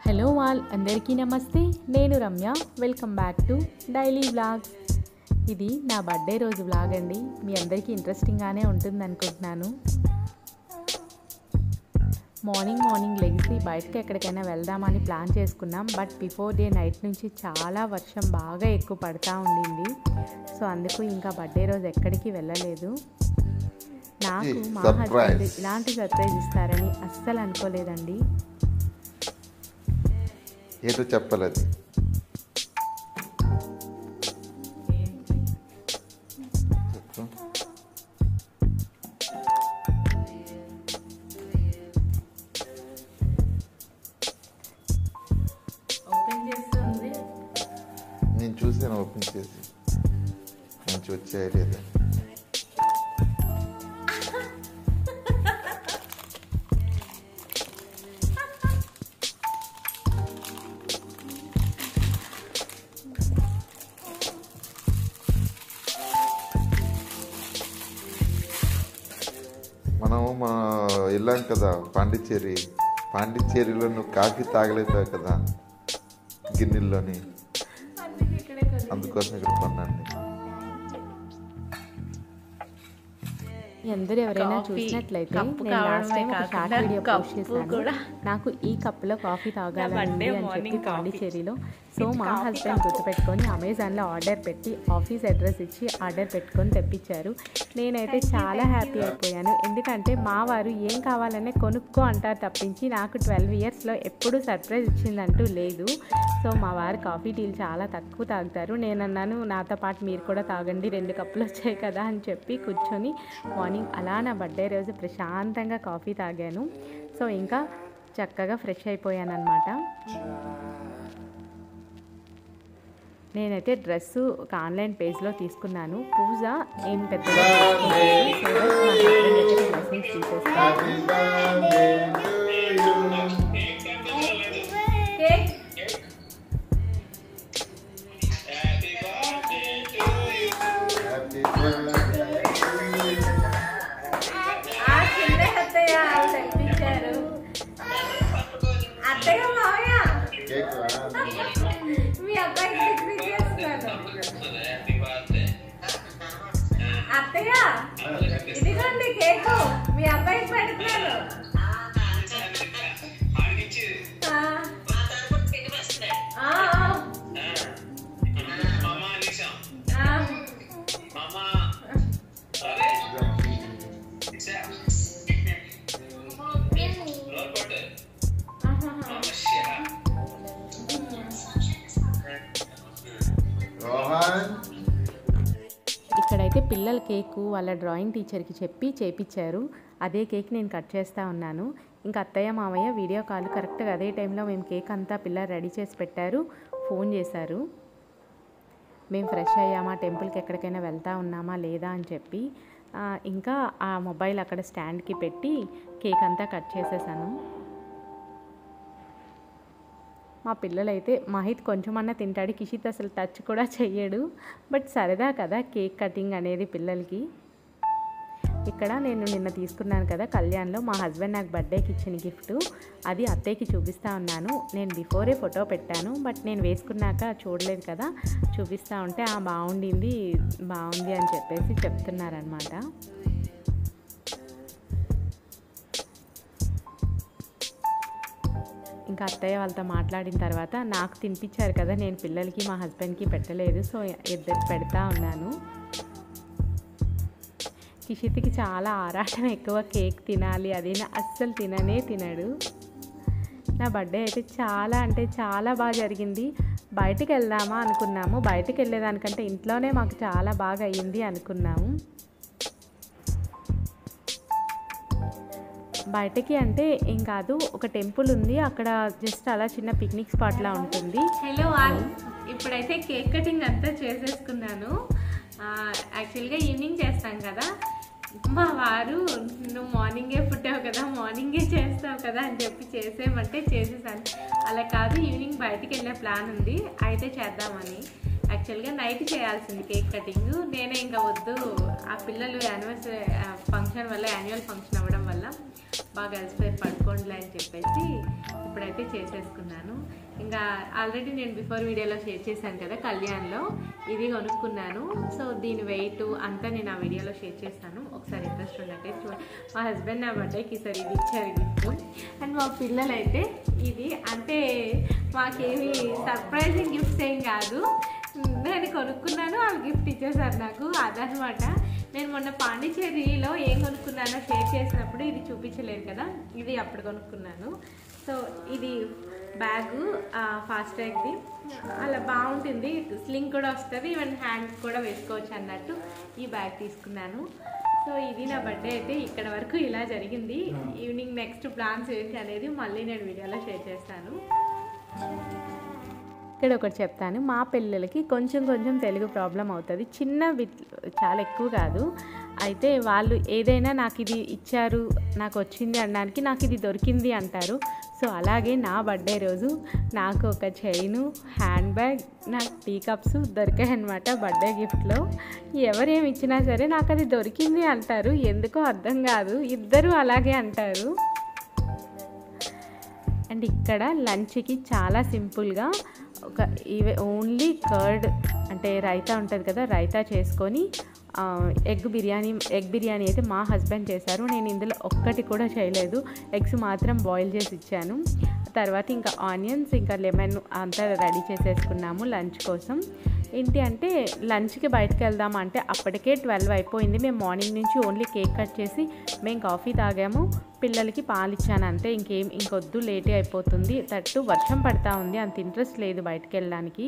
Hello all, అందరికీ నమస్తే. నేను Ramya. Welcome back to daily vlogs. ఇది నా బర్త్డే రోజు వ్లాగ్ అండి. మీ అందరికీ ఇంట్రెస్టింగ్గానే ఉంటుంది అనుకుంటున్నాను. మార్నింగ్ లెగిసి బయటకి ఎక్కడికైనా వెళ్దామని ప్లాన్ చేసుకున్నాం. బట్ బిఫోర్ డే నైట్ నుంచి చాలా వర్షం బాగా ఎక్కువ పడుతూ ఉండింది. సో అందుకు ఇంకా బర్త్డే రోజు ఎక్కడికి వెళ్ళలేదు. నాకు మా హస్బెండ్ ఇలాంటి సర్ప్రైజ్ ఇస్తారని అస్సలు అనుకోలేదండి. ఏదో చెప్పలేదు. నేను చూసాను ఓపెన్ చేసి, మంచి వచ్చాయి లేదా. మనము వెళ్ళాం కదా పాండిచ్చేరిలో నువ్వు కాఫీ తాగలేపావు కదా గిన్నెల్లోని, అందుకోసం ఇక్కడ కొన్నాను. అందరూ ఎవరైనా చూసినట్లయితే నేను లాస్ట్ టైం ఒక షార్ట్ వీడియో పోస్ట్ చేశాను. నాకు ఈ కప్లో కాఫీ తాగాలని అని చెప్పి పాండిచ్చేరిలో. సో మా హస్బెండ్ గుర్తుపెట్టుకొని అమెజాన్లో ఆర్డర్ పెట్టి ఆఫీస్ అడ్రస్ ఇచ్చి ఆర్డర్ పెట్టుకొని తెప్పించారు. నేనైతే చాలా హ్యాపీ అయిపోయాను. ఎందుకంటే మా వారు ఏం కావాలనే కొనుక్కో అంటారు తప్పించి నాకు 12 ఇయర్స్లో ఎప్పుడూ సర్ప్రైజ్ ఇచ్చిందంటూ లేదు. సో మా వారు కాఫీ టీలు చాలా తక్కువ తాగుతారు. నేను అన్నాను, నాతో పాటు మీరు కూడా తాగండి, 2 కప్పులు వచ్చాయి కదా అని చెప్పి కూర్చొని మార్నింగ్ అలా నా బర్త్డే రోజు ప్రశాంతంగా కాఫీ తాగాను. సో ఇంకా చక్కగా ఫ్రెష్ అయిపోయాను అనమాట. నేనైతే డ్రెస్సు ఒక ఆన్లైన్ పేజ్లో తీసుకున్నాను. పూజ ఏం పెద్దగా బ్లెస్సింగ్స్ తీసేస్తాను. అత్తయ్య ఇదిగోండి కేకు, మీ అబ్బాయికి పెడుతున్నాను. ఇక్కడైతే పిల్లల కేకు వాళ్ళ డ్రాయింగ్ టీచర్కి చెప్పి చేపించారు. అదే కేక్ నేను కట్ చేస్తూ ఉన్నాను. ఇంకా అత్తయ్య మామయ్య వీడియో కాల్ కరెక్ట్గా అదే టైంలో మేము కేక్ అంతా పిల్లలు రెడీ చేసి పెట్టారు. ఫోన్ చేశారు. మేము ఫ్రెష్ అయ్యామా, టెంపుల్కి ఎక్కడికైనా వెళ్తూ ఉన్నామా లేదా అని చెప్పి ఇంకా ఆ మొబైల్ అక్కడ స్టాండ్కి పెట్టి కేక్ అంతా కట్ చేసేసాను. మా పిల్లలైతే మహిత్ కొంచెమన్నా తింటాడు, కిషిత్ అసలు టచ్ కూడా చెయ్యడు. బట్ సరదా కదా కేక్ కటింగ్ అనేది పిల్లలకి. ఇక్కడ నేను నిన్న తీసుకున్నాను కదా కళ్యాణ్లో, మా హస్బెండ్ నాకు బర్త్డేకి ఇచ్చిన గిఫ్ట్, అది అత్తయ్యకి చూపిస్తూ ఉన్నాను. నేను బిఫోరే ఫోటో పెట్టాను, బట్ నేను వేసుకున్నాక చూడలేదు కదా, చూపిస్తూ ఉంటే బాగుంది అని చెప్పేసి చెప్తున్నారనమాట. ఇంకా అత్తయ్య వాళ్ళతో మాట్లాడిన తర్వాత నాకు తినిపించారు కదా, నేను పిల్లలకి మా హస్బెండ్కి పెట్టలేదు. సో ఇద్దరు పెడతా ఉన్నాను. కిషిత్కి చాలా ఆరాటం ఎక్కువ, కేక్ తినాలి అదేనా, అస్సలు తినడు. నా బర్త్డే అయితే చాలా అంటే చాలా బాగా జరిగింది. బయటికి వెళ్దామా అనుకున్నాము, బయటికి వెళ్ళేదానికంటే ఇంట్లోనే మాకు చాలా బాగా అయ్యింది అనుకున్నాము. బయటకి అంటే ఏం కాదు, ఒక టెంపుల్ ఉంది అక్కడ, జస్ట్ అలా చిన్న పిక్నిక్ స్పాట్లా ఉంటుంది. హలో ఆల్, ఇప్పుడైతే కేక్ కటింగ్ అంతా చేసేసుకున్నాను. యాక్చువల్గా ఈవినింగ్ చేస్తాం కదా, మా వారు నువ్వు మార్నింగే పుట్టావు కదా, మార్నింగే చేస్తావు కదా అని చెప్పి చేసేమంటే చేసేసాను. అలా కాదు, ఈవినింగ్ బయటికి వెళ్ళే ప్లాన్ ఉంది, అయితే చేద్దామని. యాక్చువల్గా నైట్ చేయాల్సింది కేక్ కటింగ్. నేనే ఇంకా వద్దు, ఆ పిల్లలు యానివర్సరీ ఫంక్షన్ వల్ల, యాన్యువల్ ఫంక్షన్ అవ్వడం వల్ల బాగా అలసిపోయి పడుకోండిలే అని చెప్పేసి ఇప్పుడైతే చేసేసుకున్నాను. ఇంకా ఆల్రెడీ నేను బిఫోర్ వీడియోలో షేర్ చేశాను కదా కళ్యాణ్లో, ఇది కొనుక్కున్నాను. సో దీని వెయిట్ అంతా నేను ఆ వీడియోలో షేర్ చేశాను, ఒకసారి ఇంట్రెస్ట్ ఉన్నట్టే చూడండి. మా హస్బెండ్ నా బర్త్డేకి ఈసారి ఇది ఇచ్చారు గిఫ్ట్. అండ్ మా పిల్లలైతే ఇది, అంటే మాకేమి సర్ప్రైజింగ్ గిఫ్ట్స్ ఏం కాదు, నేను కొనుక్కున్నాను వాళ్ళు గిఫ్ట్ ఇచ్చేసారు నాకు. అదనమాట. నేను మొన్న పాండిచేరిలో ఏం కొనుక్కున్నానో షేర్ చేసినప్పుడు ఇది చూపించలేదు కదా, ఇది అప్పుడు కొనుక్కున్నాను. సో ఇది బ్యాగు ఫాస్ట్ ట్రాక్ది, అలా బాగుంటుంది, స్లింగ్ కూడా వస్తుంది, ఈవెన్ హ్యాండ్ కూడా వేసుకోవచ్చు అన్నట్టు ఈ బ్యాగ్ తీసుకున్నాను. సో ఇది నా బర్త్డే అయితే ఇక్కడ వరకు ఇలా జరిగింది. ఈవినింగ్ నెక్స్ట్ ప్లాన్స్ ఏంటి అనేది మళ్ళీ నేను వీడియోలో షేర్ చేస్తాను. ఇక్కడ ఒకటి చెప్తాను, మా పిల్లలకి కొంచెం తెలుగు ప్రాబ్లం అవుతుంది, చిన్న బిట్, చాలా ఎక్కువ కాదు. అయితే వాళ్ళు ఏదైనా నాకు ఇది ఇచ్చారు, నాకు వచ్చింది అనడానికి నాకు ఇది దొరికింది అంటారు. సో అలాగే నా బర్త్డే రోజు నాకు ఒక చైను, హ్యాండ్ బ్యాగ్, నాకు టీ కప్స్ దొరికాయి అనమాట బర్త్డే గిఫ్ట్లో. ఎవరేమి ఇచ్చినా సరే నాకు అది దొరికింది అంటారు, ఎందుకో అర్థం కాదు, ఇద్దరు అలాగే అంటారు. అండ్ ఇక్కడ లంచ్కి చాలా సింపుల్గా ఒక ఓన్లీ కర్డ్, అంటే రైతా ఉంటుంది కదా, రైతా చేసుకొని ఎగ్ బిర్యానీ అయితే మా హస్బెండ్ చేశారు. నేను ఇందులో ఒక్కటి కూడా చేయలేదు, ఎగ్స్ మాత్రం బాయిల్ చేసి ఇచ్చాను. తర్వాత ఇంకా ఆనియన్స్, ఇంకా లెమన్ అంతా రెడీ చేసేసుకున్నాము లంచ్ కోసం. ఏంటి అంటే లంచ్కి బయటకు వెళ్దాం అంటే అప్పటికే 12 అయిపోయింది. మేము మార్నింగ్ నుంచి ఓన్లీ కేక్ కట్ చేసి మేము కాఫీ తాగాము, పిల్లలకి పాలు ఇచ్చాను అంతే, ఇంకొద్దు లేటే అయిపోతుంది. తట్టు వర్షం పడతా ఉంది, అంత ఇంట్రెస్ట్ లేదు బయటకు వెళ్ళడానికి.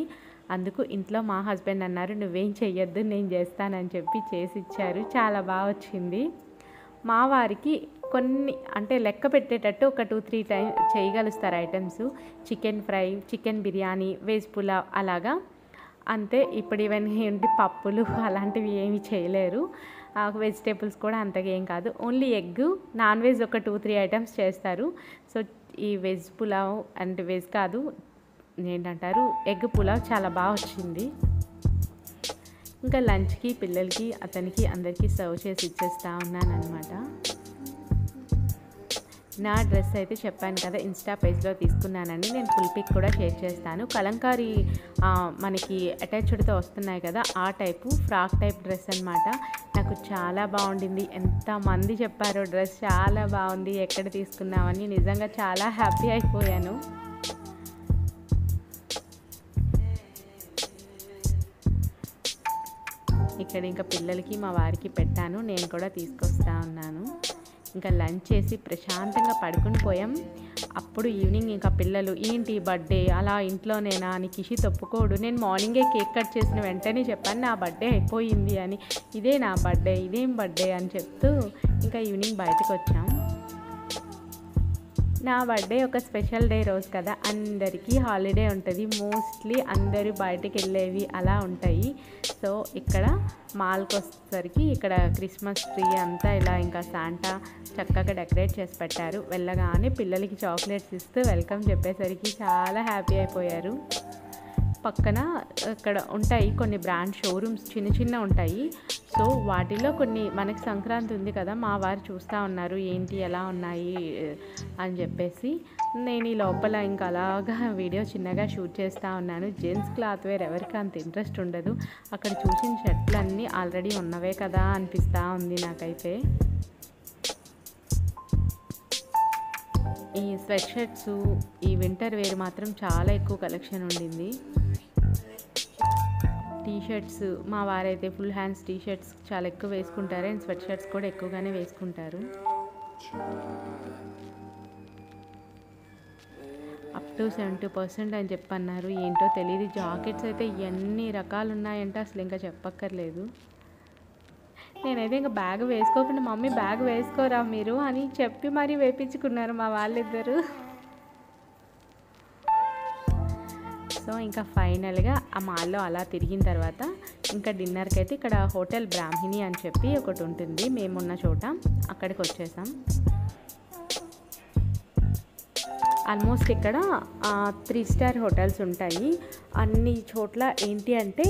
అందుకు ఇంట్లో మా హస్బెండ్ అన్నారు నువ్వేం చెయ్యొద్దు నేను చేస్తానని చెప్పి చేసి ఇచ్చారు. చాలా బాగా వచ్చింది. మా వారికి కొన్ని అంటే లెక్క పెట్టేటట్టు ఒక 2-3 టైం చేయగలుస్తారు items, chicken fry, chicken biryani, veg pulao అలాగా అంతే. ఇప్పుడు ఇవన్నీ ఏంటి పప్పులు అలాంటివి ఏమి చేయలేరు. వెజిటేబుల్స్ కూడా అంతగా ఏం కాదు, ఓన్లీ ఎగ్, నాన్ వెజ్ ఒక 2-3 ఐటమ్స్ చేస్తారు. సో ఈ వెజ్ పులావ్ అంటే వెజ్ కాదు ఏంటంటారు ఎగ్ పులావ్ చాలా బాగా వచ్చింది. ఇంకా లంచ్కి పిల్లలకి అతనికి అందరికీ సర్వ్ చేసి ఇచ్చేస్తూ ఉన్నాను అనమాట. నా డ్రెస్ అయితే చెప్పాను కదా ఇన్స్టా పేజ్లో తీసుకున్నానని, నేను ఫుల్ పిక్ కూడా షేర్ చేస్తాను. కలంకారీ మనకి అటాచ్డ్తో వస్తున్నాయి కదా, ఆ టైపు ఫ్రాక్ టైప్ డ్రెస్ అనమాట. నాకు చాలా బాగుండింది, ఎంతమంది చెప్పారో డ్రెస్ చాలా బాగుంది, ఎక్కడ తీసుకున్నామని. నిజంగా చాలా హ్యాపీ అయిపోయాను. ఇక్కడ ఇంకా పిల్లలకి మా వారికి పెట్టాను, నేను కూడా తీసుకొస్తా ఉన్నాను. ఇంకా లంచ్ చేసి ప్రశాంతంగా పడుకుని పోయాం. అప్పుడు ఈవినింగ్ ఇంకా పిల్లలు ఏంటి బర్త్డే అలా ఇంట్లోనేనా అని కిషి తప్పుకోడు. నేను మార్నింగే కేక్ కట్ చేసిన వెంటనే చెప్పాను నా బర్త్డే అయిపోయింది అని, ఇదే నా బర్త్డే, ఇదేం బర్త్డే అని చెప్తూ ఇంకా ఈవినింగ్ బయటకు వచ్చాం. నా బర్త్డే ఒక స్పెషల్ డే రోజు కదా, అందరికీ హాలిడే ఉంటుంది, మోస్ట్లీ అందరూ బయటకు వెళ్ళేవి అలా ఉంటాయి. సో ఇక్కడ మాల్కి వచ్చేసరికి ఇక్కడ క్రిస్మస్ ట్రీ అంతా ఇలా ఇంకా శాంటా చక్కగా డెకరేట్ చేసి పెట్టారు. వెళ్ళగానే పిల్లలకి చాక్లెట్స్ ఇస్తూ వెల్కమ్ చెప్పేసరికి చాలా హ్యాపీ అయిపోయారు. పక్కన ఇక్కడ ఉంటాయి కొన్ని బ్రాండ్ షోరూమ్స్, చిన్న ఉంటాయి. సో వాటిలో కొన్ని మనకి సంక్రాంతి ఉంది కదా, మా వారు చూస్తూ ఉన్నారు ఏంటి ఎలా ఉన్నాయి అని చెప్పేసి. నేను ఈ లోపల ఇంకా అలాగా వీడియో చిన్నగా షూట్ చేస్తూ ఉన్నాను. జెంట్స్ క్లాత్ వేర్ ఎవరికి అంత ఇంట్రెస్ట్ ఉండదు, అక్కడ చూసిన షర్ట్లన్నీ ఆల్రెడీ ఉన్నవే కదా అనిపిస్తూ ఉంది నాకైతే. ఈ స్వెట్ షర్ట్స్, ఈ వింటర్ వేర్ మాత్రం చాలా ఎక్కువ కలెక్షన్ ఉండింది. టీషర్ట్స్, మా వారైతే ఫుల్ హ్యాండ్స్ టీషర్ట్స్ చాలా ఎక్కువ వేసుకుంటారు, అండ్ స్వెట్ షర్ట్స్ కూడా ఎక్కువగానే వేసుకుంటారు. అప్ టు 70% అని చెప్పన్నారు, ఏంటో తెలియదు. జాకెట్స్ అయితే ఎన్ని రకాలు ఉన్నాయంటే అసలు ఇంకా చెప్పక్కర్లేదు. నేనైతే ఇంకా బ్యాగ్ వేసుకోకుండా మమ్మీ బ్యాగ్ వేసుకోరా మీరు అని చెప్పి మరీ వేయించుకున్నారు మా వాళ్ళిద్దరు. సో ఇంకా ఫైనల్గా ఆ మాల్లో అలా తిరిగిన తర్వాత ఇంకా డిన్నర్కి అయితే ఇక్కడ హోటల్ బ్రాహ్మిణి అని చెప్పి ఒకటి ఉంటుంది మేమున్న చోట, అక్కడికి వచ్చేసాం. ఆల్మోస్ట్ ఇక్కడ 3 స్టార్ హోటల్స్ ఉంటాయి. అన్ని చోట్ల ఏంటి అంటే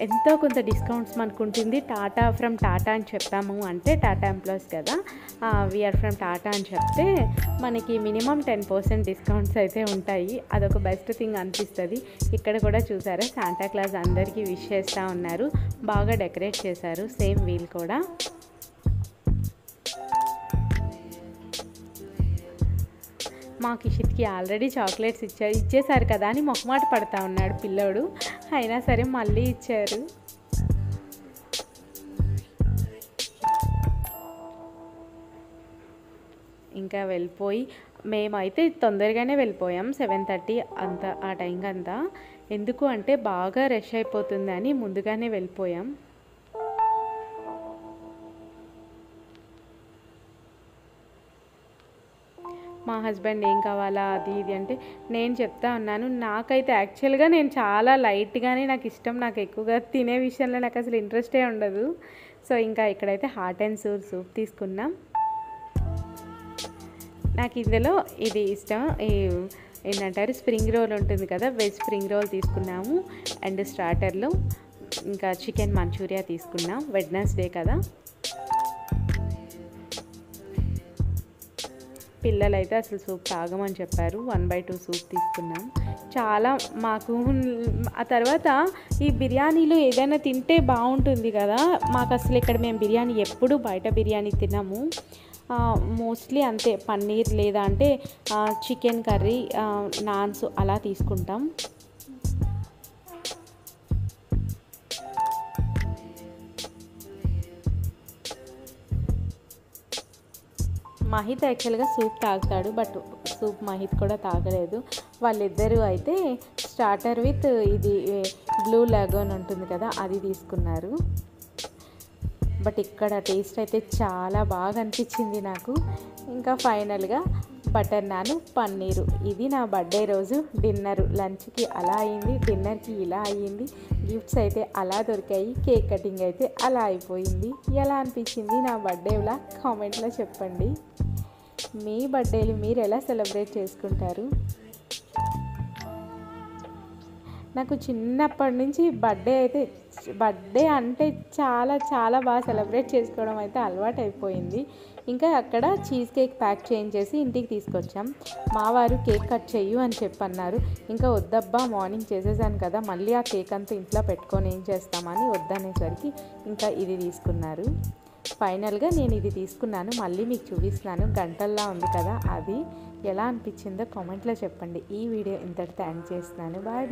ఎంతో కొంత డిస్కౌంట్స్ మనకు ఉంటుంది. టాటా ఫ్రమ్ టాటా అని చెప్పాము అంటే టాటా ఎంప్లాయీస్ కదా, వీఆర్ ఫ్రమ్ టాటా అని చెప్తే మనకి మినిమం 10% డిస్కౌంట్స్ అయితే ఉంటాయి. అదొక బెస్ట్ థింగ్ అనిపిస్తుంది. ఇక్కడ కూడా చూసారా శాంటా క్లాస్ అందరికీ విష్ చేస్తూ ఉన్నారు. బాగా డెకరేట్ చేశారు. సేమ్ వీల్ కూడా. మా కిషిత్కి ఆల్రెడీ చాక్లెట్స్ ఇచ్చేసారు కదా అని మొహమాట పడతా ఉన్నాడు పిల్లోడు. అయినా సరే మళ్ళీ ఇచ్చారు. ఇంకా వెళ్ళిపోయి మేమైతే తొందరగానే వెళ్ళిపోయాం. 7:30 అంత ఆ టైంకి అంతా. ఎందుకు అంటే బాగా రష్ అయిపోతుందని ముందుగానే వెళ్ళిపోయాం. మా హస్బెండ్ ఏం కావాలా అది ఇది అంటే నేను చెప్తా ఉన్నాను. నాకైతే యాక్చువల్గా నేను చాలా లైట్గానే నాకు ఇష్టం. నాకు ఎక్కువగా తినే విషయంలో నాకు అసలు ఇంట్రెస్టే ఉండదు. సో ఇంకా ఇక్కడైతే హాట్ అండ్ సోర్ సూప్ తీసుకున్నాం. నాకు ఇందులో ఇది ఇష్టం. ఏంటంటారు స్ప్రింగ్ రోల్ ఉంటుంది కదా, వెజ్ స్ప్రింగ్ రోల్ తీసుకున్నాము. అండ్ స్టార్టర్లో ఇంకా చికెన్ మంచూరియా తీసుకున్నాం. వెడ్నెస్డే కదా. పిల్లలైతే అసలు సూప్ తాగమని చెప్పారు. 1/2 సూప్ తీసుకున్నాం. చాలా మాకు ఆ తర్వాత ఈ బిర్యానీలు ఏదైనా తింటే బాగుంటుంది కదా. మాకు అసలు ఇక్కడ మేము బిర్యానీ ఎప్పుడు బయట బిర్యానీ తినము. మోస్ట్లీ అంతే పన్నీర్ లేదా అంటే చికెన్ కర్రీ, నాన్స్ అలా తీసుకుంటాం. మహిత్ యాక్చువల్గా సూప్ తాగుతాడు, బట్ సూప్ మహిత్ కూడా తాగలేదు. వాళ్ళిద్దరూ అయితే స్టార్టర్ విత్ ఇది బ్లూ లాగూన్ ఉంటుంది కదా అది తీసుకున్నారు. బట్ ఇక్కడ టేస్ట్ అయితే చాలా బాగా అనిపించింది నాకు. ఇంకా ఫైనల్గా బటర్ నాన్, పన్నీరు. ఇది నా బర్త్డే రోజు డిన్నర్. లంచ్కి అలా అయింది, డిన్నర్కి ఇలా అయ్యింది. గిఫ్ట్స్ అయితే అలా దొరికాయి. కేక్ కటింగ్ అయితే అలా అయిపోయింది. ఎలా అనిపించింది నా బర్త్డేలా కామెంట్లో చెప్పండి. మీ బర్త్డేలు మీరు ఎలా సెలబ్రేట్ చేసుకుంటారు? నాకు చిన్నప్పటి నుంచి బర్త్డే అంటే చాలా చాలా బాగా సెలబ్రేట్ చేసుకోవడం అయితే అలవాటు అయిపోయింది. ఇంకా అక్కడ చీజ్ కేక్ ప్యాక్ చేయించేసి ఇంటికి తీసుకొచ్చాం. మా వారు కేక్ కట్ చెయ్యు అని చెప్పన్నారు. ఇంకా వద్దబ్బా మార్నింగ్ చేసేసాను కదా, మళ్ళీ ఆ కేక్ అంతా ఇంట్లో పెట్టుకొని ఏం చేస్తామని వద్దనేసరికి ఇంకా ఇది తీసుకున్నారు. ఫైనల్గా నేను ఇది తీసుకున్నాను. మళ్ళీ మీకు చూపిస్తున్నాను. గంటల్లా ఉంది కదా, అది ఎలా అనిపించిందో కామెంట్లో చెప్పండి. ఈ వీడియో ఇంతటితో ఎండ్ చేస్తున్నాను. బాయ్.